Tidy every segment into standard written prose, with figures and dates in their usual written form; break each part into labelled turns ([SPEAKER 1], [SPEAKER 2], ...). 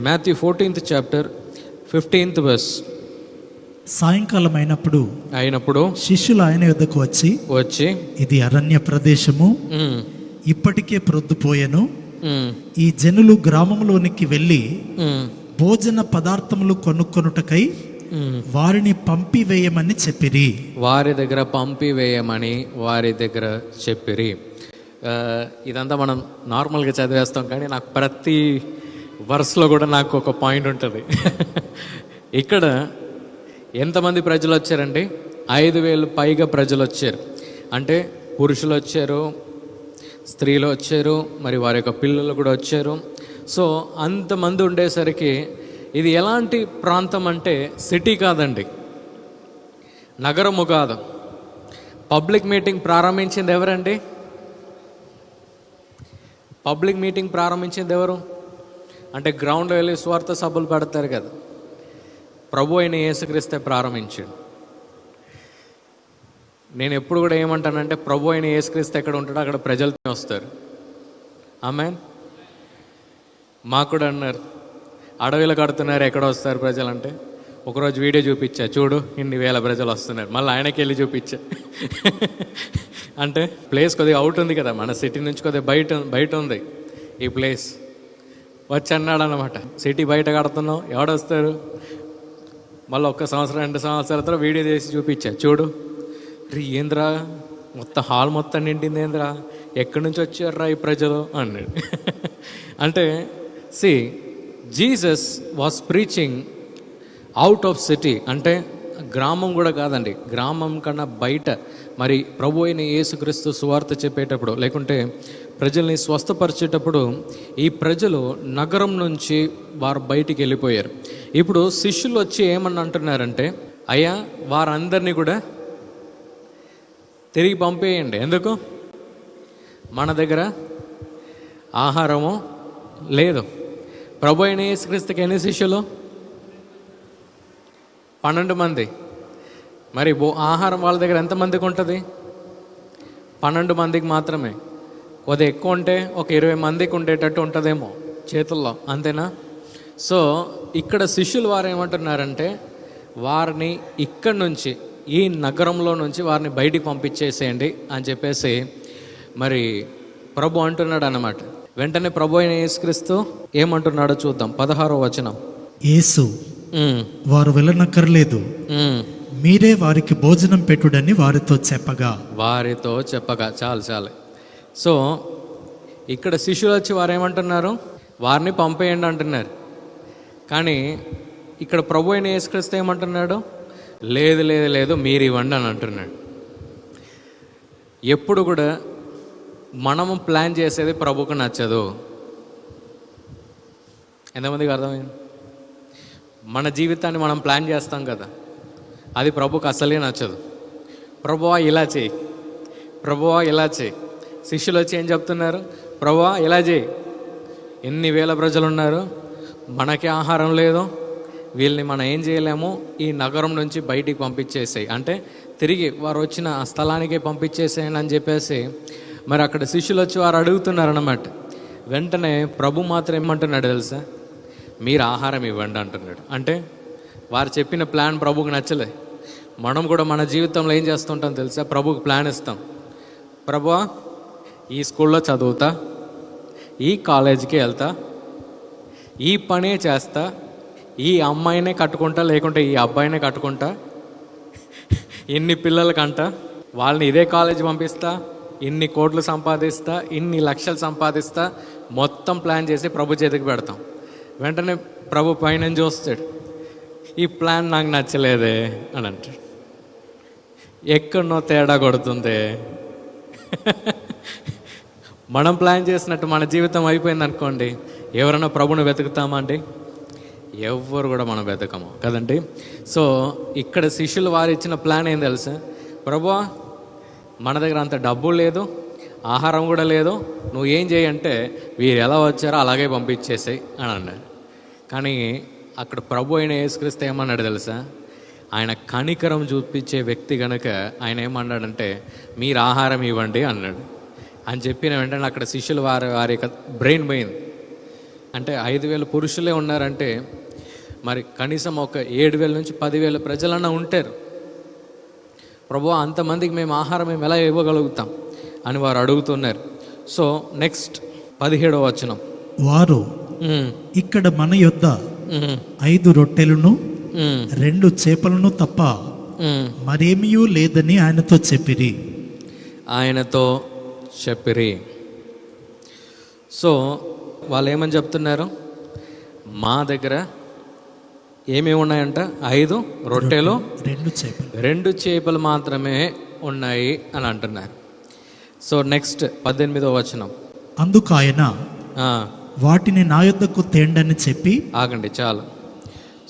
[SPEAKER 1] Matthew 14th chapter 15th verse.
[SPEAKER 2] సాయంకాలం అయినప్పుడు శిష్యులు ఆయన యొద్దకు వచ్చి ఇది అరణ్య ప్రదేశము, ఇప్పటికే ప్రొద్దుపోయెను, ఈ జనులు గ్రామంలోనికి వెళ్ళి భోజన పదార్థములు కొనుక్కొనుటకై వారిని పంపివేయమని చెప్పిరి.
[SPEAKER 1] వారి దగ్గర చెప్పిరి. ఇదంతా మనం నార్మల్గా చదివేస్తాం, కానీ నాకు ప్రతి వర్స్లో కూడా నాకు ఒక పాయింట్ ఉంటుంది. ఇక్కడ ఎంతమంది ప్రజలు వచ్చారండి? 5,000 పైగా ప్రజలు వచ్చారు. అంటే పురుషులు వచ్చారు, స్త్రీలు వచ్చారు, మరి వారి యొక్క పిల్లలు కూడా వచ్చారు. సో అంతమంది ఉండేసరికి ఇది ఎలాంటి ప్రాంతం అంటే సిటీ కాదండి, నగరము కాదు. పబ్లిక్ మీటింగ్ ప్రారంభించింది ఎవరండి? పబ్లిక్ మీటింగ్ ప్రారంభించింది ఎవరు అంటే గ్రౌండ్లో వెళ్ళి స్వార్థ సభలు పెడతారు కదా, ప్రభు అయిన యేసుక్రీస్తే ప్రారంభించాడు. నేను ఎప్పుడు కూడా ఏమంటానంటే, ప్రభు అయిన యేసుక్రీస్తు ఎక్కడ ఉంటాడో అక్కడ ప్రజలతో వస్తారు. ఆమేన్. మాకు కూడా అన్నారు, అడవిలో కడుతున్నారు, ఎక్కడ వస్తారు ప్రజలు అంటే, ఒకరోజు వీడియో చూపించా, చూడు ఇన్ని వేల ప్రజలు వస్తున్నారు. మళ్ళీ ఆయనకి వెళ్ళి చూపించా. అంటే ప్లేస్ కొద్దిగా అవుట్ ఉంది కదా, మన సిటీ నుంచి కొద్దిగా బయట ఉంది ఈ ప్లేస్. వచ్చి అన్నాడు అన్నమాట, సిటీ బయట కడుతున్నాం, ఎవడొస్తారు? మళ్ళీ 1 సంవత్సరం 2 సంవత్సరాల తర్వాత వీడియో చేసి చూపించా, చూడు ఏంద్రా మొత్తం హాల్ మొత్తం నిండింది, ఏంద్రా ఎక్కడి నుంచి వచ్చారా ఈ ప్రజలు అన్నాడు. అంటే Jesus was preaching out of city. అంటే గ్రామం కూడా కాదండి, గ్రామం కన్నా బయట మరి ప్రభు అయిన యేసుక్రీస్తు సువార్త చెప్పేటప్పుడు, లేకుంటే ప్రజల్ని స్వస్థపరిచేటప్పుడు ఈ ప్రజలు నగరం నుంచి వారు బయటికి వెళ్ళిపోయారు. ఇప్పుడు శిష్యులు వచ్చి ఏమని అంటున్నారంటే, అయ్యా వారందరినీ కూడా తిరిగి పంపేయండి. ఎందుకు? మన దగ్గర ఆహారము లేదు. ప్రభు అయిన యేసుక్రీస్తుకి ఎన్ని శిష్యులు? 12 మంది. మరి ఆహారం వాళ్ళ దగ్గర ఎంతమందికి ఉంటుంది? 12 మందికి మాత్రమే. కొద్దిగా ఎక్కువ ఉంటే ఒక 20 మందికి ఉండేటట్టు ఉంటుందేమో చేతుల్లో, అంతేనా? సో ఇక్కడ శిష్యులు వారు ఏమంటున్నారంటే, వారిని ఇక్కడి నుంచి, ఈ నగరంలో నుంచి వారిని బయటికి పంపించేసేయండి అని చెప్పేసి మరి ప్రభు అంటున్నాడు అన్నమాట. వెంటనే ప్రభు అయిన యేసుక్రీస్తు ఏమంటున్నాడో చూద్దాం. 16వ వచనం.
[SPEAKER 2] యేసు వారు వెళ్ళనక్కర్లేదు, మీరే వారికి భోజనం పెట్టుడని వారితో చెప్పగా. చాలు. సో ఇక్కడ శిష్యులు వచ్చి వారు ఏమంటున్నారు? వారిని పంపేయండి అంటున్నారు. కానీ ఇక్కడ ప్రభు అయిన యేసుక్రీస్తు ఏమంటున్నాడు? లేదు మీరు ఇవ్వండి అని అంటున్నాడు. ఎప్పుడు కూడా మనము ప్లాన్ చేసేది ప్రభుకు నచ్చదు. ఎంతమందికి అర్థమైంది? మన జీవితాన్ని మనం ప్లాన్ చేస్తాం కదా, అది ప్రభుకు అసలే నచ్చదు. ప్రభువా ఇలా చేయి, ప్రభువా ఇలా చేయి. శిష్యులు వచ్చి ఏం చెప్తున్నారు? ప్రభువా ఇలా చేయి, ఎన్ని వేల ప్రజలు ఉన్నారు, మనకి ఆహారం లేదు, వీళ్ళని మనం ఏం చేయలేము, ఈ నగరం నుంచి బయటికి పంపించేసాయి, అంటే తిరిగి వారు వచ్చిన ఆ స్థలానికే పంపించేసేయండి అని చెప్పేసి మరి అక్కడ శిష్యులు వచ్చి వారు అడుగుతున్నారు అన్నమాట. వెంటనే ప్రభు మాత్రం ఏమంటున్నాడు తెలుసా? మీరు ఆహారం ఇవ్వండి అంటున్నాడు. అంటే వారు చెప్పిన ప్లాన్ ప్రభుకు నచ్చలే. మనం కూడా మన జీవితంలో ఏం చేస్తుంటాం తెలుసా? ప్రభుకు ప్లాన్ ఇస్తాం. ప్రభువా ఈ స్కూల్లో చదువుతా, ఈ కాలేజీకి వెళ్తా, ఈ పనే చేస్తా, ఈ అమ్మాయినే కట్టుకుంటా, లేకుంటే ఈ అబ్బాయినే కట్టుకుంటా, ఇన్ని పిల్లలకంట, వాళ్ళని ఇదే కాలేజ్ పంపిస్తా, ఇన్ని కోట్లు సంపాదిస్తా, ఇన్ని లక్షలు సంపాదిస్తా, మొత్తం ప్లాన్ చేసి ప్రభు చేతికి పెడతాం. వెంటనే ప్రభు పైన చూస్తాడు, ఈ ప్లాన్ నాకు నచ్చలేదే అని అంటాడు. ఎక్కడనో తేడా కొడుతుంది. మనం ప్లాన్ చేసినట్టు మన జీవితం అయిపోయింది అనుకోండి, ఎవరైనా ప్రభుని వెతుకుతామా అండి? ఎవ్వరు కూడా మనం వెతకము కదండి. సో ఇక్కడ శిష్యులు వారు ఇచ్చిన ప్లాన్ ఏం తెలుసా? ప్రభువా మన దగ్గర అంత డబ్బు లేదు, ఆహారం కూడా లేదు, నువ్వు ఏం చేయంటే వీరు ఎలా వచ్చారో అలాగే పంపించేసాయి అని అన్నాడు. కానీ అక్కడ ప్రభు అయిన యేసుక్రీస్తు ఏమన్నాడు తెలుసా? ఆయన కనికరం చూపించే వ్యక్తి కనుక ఆయన ఏమన్నాడంటే, మీరు ఆహారం ఇవ్వండి అన్నాడు. అని చెప్పిన వెంటనే అక్కడ శిష్యులు వారి యొక్క బ్రెయిన్ పోయింది. అంటే 5,000 పురుషులే ఉన్నారంటే మరి కనీసం ఒక 7,000 నుంచి 10,000 ప్రజలన్నా ఉంటారు. ప్రభువా అంతమందికి మేము ఆహారం మేము ఎలా ఇవ్వగలుగుతాం అని వారు అడుగుతున్నారు. సో నెక్స్ట్ 17వ వచనం,
[SPEAKER 3] వారు ఇక్కడ మన యొద్ద 5 రొట్టెలను 2 చేపలను తప్ప మరేమీ లేదని ఆయనతో
[SPEAKER 2] చెప్పిరి. సో వాళ్ళు ఏమని చెప్తున్నారు, మా దగ్గర ఏమేమి ఉన్నాయంట, 5 రొట్టెలు 2 చేపలు మాత్రమే ఉన్నాయి అని అంటున్నారు. సో నెక్స్ట్ 18వ వచనం,
[SPEAKER 3] అందుకు ఆయన వాటిని నా యొద్దకు తేండని చెప్పి.
[SPEAKER 2] ఆగండి చాలు.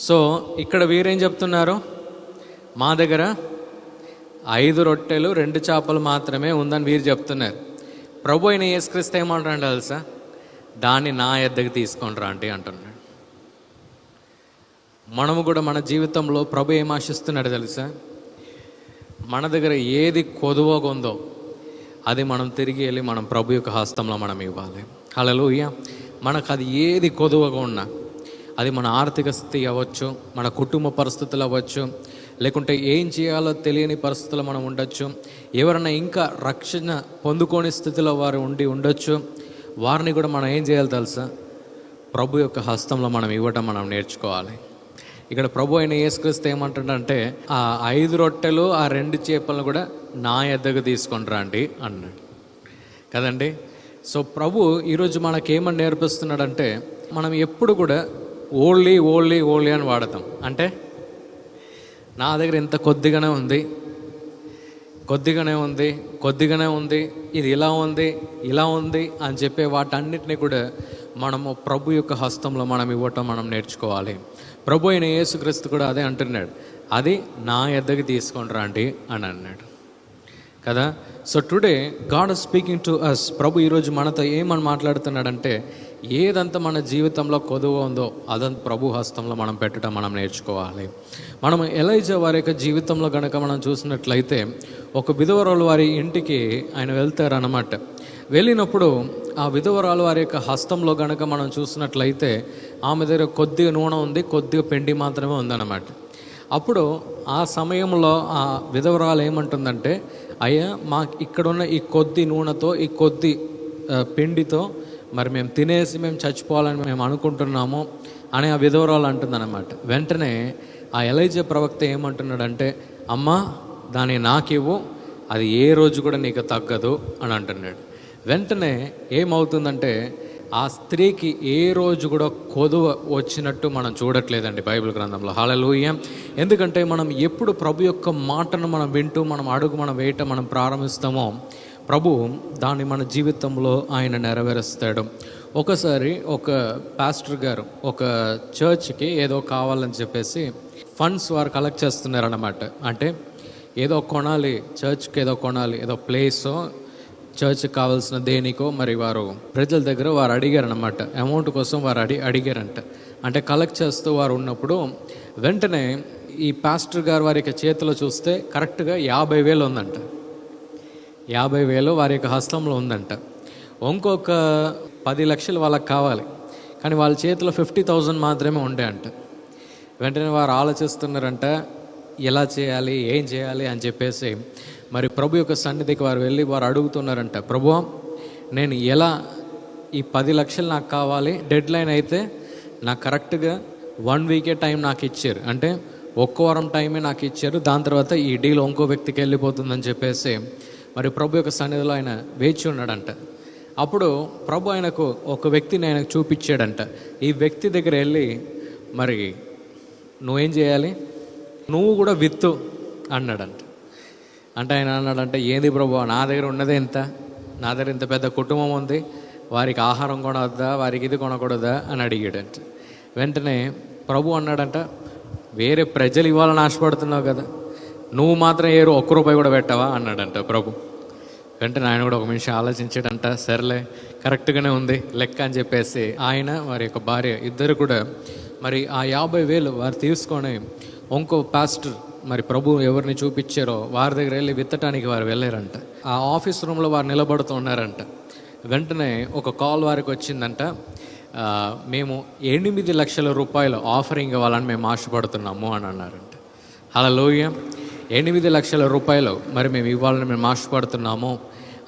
[SPEAKER 2] సో ఇక్కడ వీరేం చెప్తున్నారు, మా దగ్గర 5 రొట్టెలు 2 చేపలు మాత్రమే ఉందని వీరు చెప్తున్నారు. ప్రభు అయిన యేసుక్రీస్తు ఏమంటాడు తెలుసా, దాన్ని నా యొద్దకు తీసుకొని రండి అంటున్నాడు. మనము కూడా మన జీవితంలో ప్రభు ఏం ఆశిస్తున్నాడు తెలుసా, మన దగ్గర ఏది కొదువగా ఉందో అది మనం తిరిగి వెళ్ళి మనం ప్రభు యొక్క హస్తంలో మనం ఇవ్వాలి. హల్లెలూయా. మనకు అది ఏది కొదువగా ఉన్నా, అది మన ఆర్థిక స్థితి అవ్వచ్చు, మన కుటుంబ పరిస్థితులు అవ్వచ్చు, లేకుంటే ఏం చేయాలో తెలియని పరిస్థితుల్లో మనం ఉండొచ్చు, ఎవరైనా ఇంకా రక్షణ పొందుకోని స్థితిలో వారు ఉండొచ్చు. వారిని కూడా మనం ఏం చేయాలి తెలుసా, ప్రభు యొక్క హస్తంలో మనం ఇవ్వటం మనం నేర్చుకోవాలి. ఇక్కడ ప్రభు అయిన యేసుక్రీస్తు ఏమంటాడంటే, ఆ 5 రొట్టెలు ఆ 2 చేపలను కూడా నా యొద్దకు తీసుకొని రండి అన్నాడు కదండి. సో ప్రభు ఈరోజు మనకేమని నేర్పిస్తున్నాడంటే, మనం ఎప్పుడు కూడా ఓన్లీ ఓన్లీ ఓన్లీ అని వాడతాం. అంటే నా దగ్గర ఇంత కొద్దిగానే ఉంది, ఇది ఇలా ఉంది అని చెప్పే వాటన్నిటిని కూడా మనము ప్రభు యొక్క హస్తంలో మనం ఇవ్వటం మనం నేర్చుకోవాలి. ప్రభు అయిన యేసుక్రీస్తు కూడా అదే అంటున్నాడు, అది నా యొద్దకు తీసుకొని రండి అని అన్నాడు కదా. So today God is speaking to us. ప్రభు ఈరోజు మనతో ఏమని మాట్లాడుతున్నాడంటే, ఏదంతా మన జీవితంలో కొదువ ఉందో అదంతా ప్రభు హస్తంలో మనం పెట్టడం మనం నేర్చుకోవాలి. మనం ఎలైజా వారి యొక్క జీవితంలో కనుక మనం చూసినట్లయితే, ఒక విధవరాలు వారి ఇంటికి ఆయన వెళ్తారన్నమాట. వెళ్ళినప్పుడు ఆ విధవరాలు వారి యొక్క హస్తంలో కనుక మనం చూసినట్లయితే, ఆమె దగ్గర కొద్దిగా నూనె ఉంది, కొద్దిగా పిండి మాత్రమే ఉందన్నమాట. అప్పుడు ఆ సమయంలో ఆ విధవరాలు ఏమంటుందంటే, అయ్యా మాకు ఇక్కడున్న ఈ కొద్ది నూనెతో, ఈ కొద్ది పిండితో మరి మేము తినేసి మేము చచ్చిపోవాలని మేము అనుకుంటున్నాము అని ఆ విధవరాలు అంటుందన్నమాట. వెంటనే ఆ ఎలైజా ప్రవక్త ఏమంటున్నాడంటే, అమ్మా దాన్ని నాకివ్వు, అది ఏ రోజు కూడా నీకు తగ్గదు అని అంటున్నాడు. వెంటనే ఏమవుతుందంటే, ఆ స్త్రీకి ఏ రోజు కూడా కొదువ వచ్చినట్టు మనం చూడట్లేదండి బైబిల్ గ్రంథంలో. హల్లెలూయా. ఎందుకంటే మనం ఎప్పుడు ప్రభు యొక్క మాటను మనం వింటూ మనం అడుగు మనం వేయటం మనం ప్రారంభిస్తామో, ప్రభు దాన్ని మన జీవితంలో ఆయన నెరవేరుస్తాడు. ఒకసారి ఒక పాస్టర్ గారు ఒక చర్చ్కి ఏదో కావాలని చెప్పేసి ఫండ్స్ వారు కలెక్ట్ చేస్తున్నారన్నమాట. అంటే ఏదో కొనాలి, చర్చ్కి ఏదో కొనాలి, ఏదో ప్లేసో చర్చ్కి కావాల్సిన దేనికో మరి వారు ప్రజల దగ్గర వారు అడిగారనమాట. అమౌంట్ కోసం వారు అడిగారంట. అంటే కలెక్ట్ చేస్తూ వారు ఉన్నప్పుడు వెంటనే ఈ పాస్టర్ గారు వారి యొక్క చేతిలో చూస్తే కరెక్ట్గా 50,000 ఉందంట. 50,000 వారి యొక్క హస్తంలో ఉందంట. ఇంకొక 10 లక్షలు వాళ్ళకి కావాలి, కానీ వాళ్ళ చేతిలో 50,000 మాత్రమే ఉండే అంట. వెంటనే వారు ఆలోచిస్తున్నారంట, ఎలా చేయాలి, ఏం చేయాలి అని చెప్పేసి మరి ప్రభు యొక్క సన్నిధికి వారు వెళ్ళి వారు అడుగుతున్నారంట, ప్రభువా నేను ఎలా ఈ 10 లక్షలు నాకు కావాలి, డెడ్ లైన్ అయితే నాకు కరెక్ట్గా 1 వీకే టైం నాకు ఇచ్చారు, అంటే 1 వారం టైమే నాకు ఇచ్చారు, దాని తర్వాత ఈ డీల్ ఇంకో వ్యక్తికి వెళ్ళిపోతుందని చెప్పేసి మరి ప్రభు యొక్క సన్నిధిలో ఆయన వేచి ఉన్నాడంట. అప్పుడు ప్రభు ఆయనకు ఒక వ్యక్తిని ఆయనకు చూపించాడంట. ఈ వ్యక్తి దగ్గర వెళ్ళి మరి నువ్వేం చేయాలి, నువ్వు కూడా విత్తు అన్నాడంట. అంటే ఆయన అన్నాడంటే, ఏంది ప్రభు, నా దగ్గర ఉన్నదే ఎంత, నా దగ్గర ఇంత పెద్ద కుటుంబం ఉంది, వారికి ఆహారం కొనవద్దా, వారికి ఇది కొనకూడదా అని అడిగాడంట. వెంటనే ప్రభు అన్నాడంట, వేరే ప్రజలు ఇవ్వాలని ఆశపడుతున్నావు కదా, నువ్వు మాత్రం 1 రూపాయి కూడా పెట్టవా అన్నాడంట ప్రభు. వెంటనే ఆయన కూడా ఒక నిమిషం ఆలోచించాడంట, సర్లే కరెక్ట్గానే ఉంది లెక్క అని చెప్పేసి ఆయన వారి యొక్క భార్య ఇద్దరు కూడా మరి ఆ 50,000 వారు తీసుకొని ఇంకో పాస్టర్ మరి ప్రభు ఎవరిని చూపించారో వారి దగ్గర వెళ్ళి విత్తటానికి వారు వెళ్ళారంట. ఆ ఆఫీస్ రూమ్లో వారు నిలబడుతూ ఉన్నారంట. వెంటనే ఒక కాల్ వారికి వచ్చిందంట, మేము 8 లక్షల రూపాయలు ఆఫరింగ్ ఇవ్వాలని మేము ఆశపడుతున్నాము అని అన్నారంట. హల్లెలూయా. 8 లక్షల రూపాయలు మరి మేము ఇవ్వాలని మేము ఆశపడుతున్నాము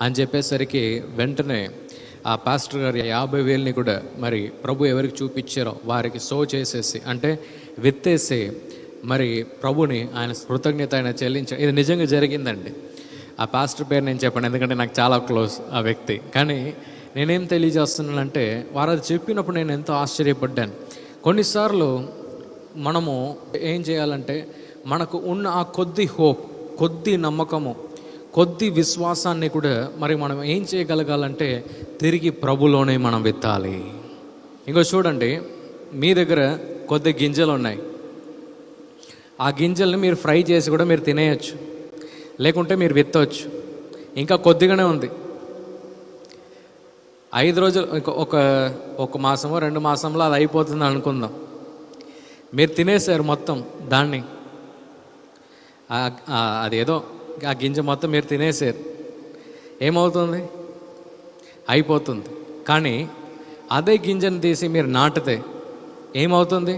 [SPEAKER 2] అని చెప్పేసరికి వెంటనే ఆ పాస్టర్ గారు 50,000ని కూడా మరి ప్రభు ఎవరికి చూపించారో వారికి సో చేసేసి, అంటే విత్తేసి మరి ప్రభుని ఆయన కృతజ్ఞత ఆయన చెల్లించారు. ఇది నిజంగా జరిగిందండి. ఆ పాస్టర్ పేరు నేను చెప్పాను ఎందుకంటే నాకు చాలా క్లోజ్ ఆ వ్యక్తి. కానీ నేనేం తెలియజేస్తున్నానంటే వారు అది చెప్పినప్పుడు నేను ఎంతో ఆశ్చర్యపడ్డాను. కొన్నిసార్లు మనము ఏం చేయాలంటే మనకు ఉన్న ఆ కొద్ది హోప్, కొద్ది నమ్మకము, కొద్ది విశ్వాసాన్ని కూడా మరి మనం ఏం చేయగలగాలంటే తిరిగి ప్రభులోనే మనం విత్తాలి. ఇంకో చూడండి, మీ దగ్గర కొద్ది గింజలు ఉన్నాయి. ఆ గింజల్ని మీరు ఫ్రై చేసి కూడా మీరు తినేయచ్చు, లేకుంటే మీరు విత్తవచ్చు. ఇంకా కొద్దిగానే ఉంది. 5 రోజులు, ఒక మాసమో 2 మాసంలో అది అయిపోతుంది అనుకుందాం. మీరు తినేసారు మొత్తం దాన్ని, అదేదో ఆ గింజ మొత్తం మీరు తినేసారు. ఏమవుతుంది? అయిపోతుంది. కానీ అదే గింజను తీసి మీరు నాటితే ఏమవుతుంది?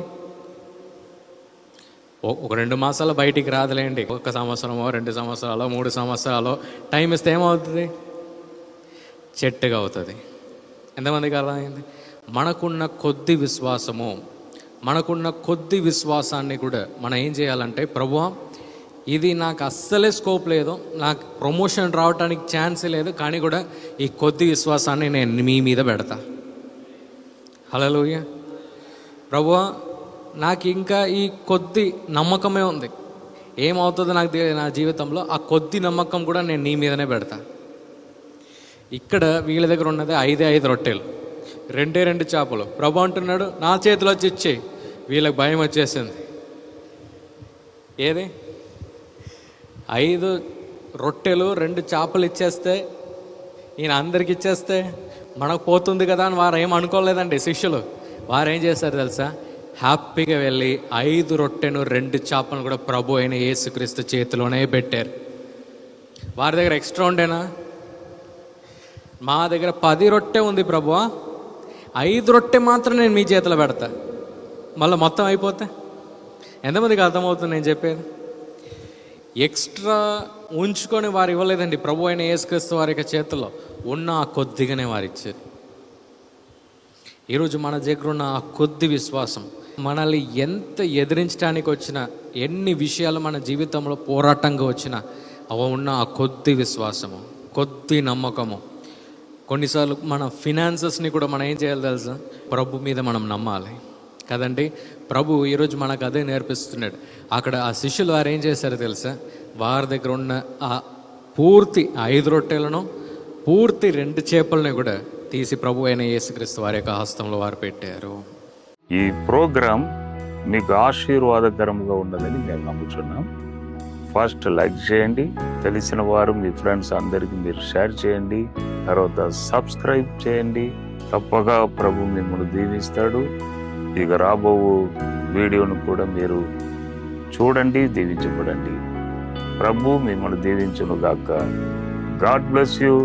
[SPEAKER 2] ఒక 2 మాసాలు బయటికి రాదులేండి. 1 సంవత్సరమో 2 సంవత్సరాలో 3 సంవత్సరాలు టైం ఇస్తే ఏమవుతుంది? చెట్టుగా అవుతుంది. ఎంతమందికి అర్థమైంది? మనకున్న కొద్ది విశ్వాసము, మనకున్న కొద్ది విశ్వాసాన్ని కూడా మనం ఏం చేయాలంటే, ప్రభువా ఇది నాకు అస్సలే స్కోప్ లేదు, నాకు ప్రమోషన్ రావడానికి ఛాన్స్ లేదు, కానీ కూడా ఈ కొద్ది విశ్వాసాన్ని నేను మీ మీద పెడతా. హల్లెలూయా. ప్రభువా నాకు ఇంకా ఈ కొద్ది నమ్మకమే ఉంది, ఏమవుతుందో నాకు నా జీవితంలో ఆ కొద్ది నమ్మకం కూడా నేను నీ మీదనే పెడతా. ఇక్కడ వీళ్ళ దగ్గర ఉన్నది 5 రొట్టెలు, 2 చేపలు. ప్రభు అంటున్నాడు నా చేతిలో వచ్చి ఇచ్చేయి. వీళ్ళకి భయం వచ్చేసింది. ఏది? 5 రొట్టెలు 2 చేపలు ఇచ్చేస్తే, ఈయన అందరికి ఇచ్చేస్తే మనకు పోతుంది కదా అని వారు ఏం అనుకోలేదండి శిష్యులు. వారు ఏం చేశారు తెలుసా? హ్యాపీగా వెళ్ళి 5 రొట్టెను 2 చేపలను కూడా ప్రభు అయిన యేసుక్రీస్తు చేతిలోనే పెట్టారు. వారి దగ్గర ఎక్స్ట్రా ఉండేనా? మా దగ్గర 10 రొట్టె ఉంది ప్రభువా, 5 రొట్టె మాత్రం నేను మీ చేతిలో పెడతా, మళ్ళీ మొత్తం అయిపోతే. ఎంతమందికి అర్థమవుతుంది నేను చెప్పేది? ఎక్స్ట్రా ఉంచుకొని వారు ఇవ్వలేదండి. ప్రభు అయిన యేసుక్రీస్తు వారి యొక్క చేతుల్లో ఉన్న ఆ కొద్దిగానే వారు ఇచ్చారు. ఈరోజు మన దగ్గర ఉన్న ఆ కొద్ది విశ్వాసం మనల్ని ఎంత ఎదిరించడానికి వచ్చినా, ఎన్ని విషయాలు మన జీవితంలో పోరాటంగా వచ్చినా, అవ ఉన్న ఆ కొద్ది విశ్వాసము, కొద్ది నమ్మకము. కొన్నిసార్లు మన ఫినాన్సెస్ని కూడా మనం ఏం చేయాలి తెలుసా? ప్రభు మీద మనం నమ్మాలి కదండి. ప్రభు ఈరోజు మనకు అదే నేర్పిస్తున్నాడు. అక్కడ ఆ శిష్యులు వారు ఏం చేశారో తెలుసా? వారి దగ్గర ఉన్న ఆ పూర్తి 5 రొట్టెలను, పూర్తి 2 చేపలను కూడా తీసి ప్రభు అయిన యేసుక్రీస్తు వారి యొక్క హస్తంలో వారు పెట్టారు.
[SPEAKER 4] ఈ ప్రోగ్రాం మీకు ఆశీర్వాదకరంగా ఉన్నదని మేము నమ్ముతున్నాం. ఫస్ట్ లైక్ చేయండి, తెలిసిన వారు మీ ఫ్రెండ్స్ అందరికీ మీరు షేర్ చేయండి, తర్వాత సబ్స్క్రైబ్ చేయండి. తప్పగా ప్రభు మిమ్మల్ని దీవిస్తాడు. ఇక రాబో వీడియోను కూడా మీరు చూడండి, దీవించబడండి. ప్రభు మిమ్మల్ని దీవించును గాక. God bless you.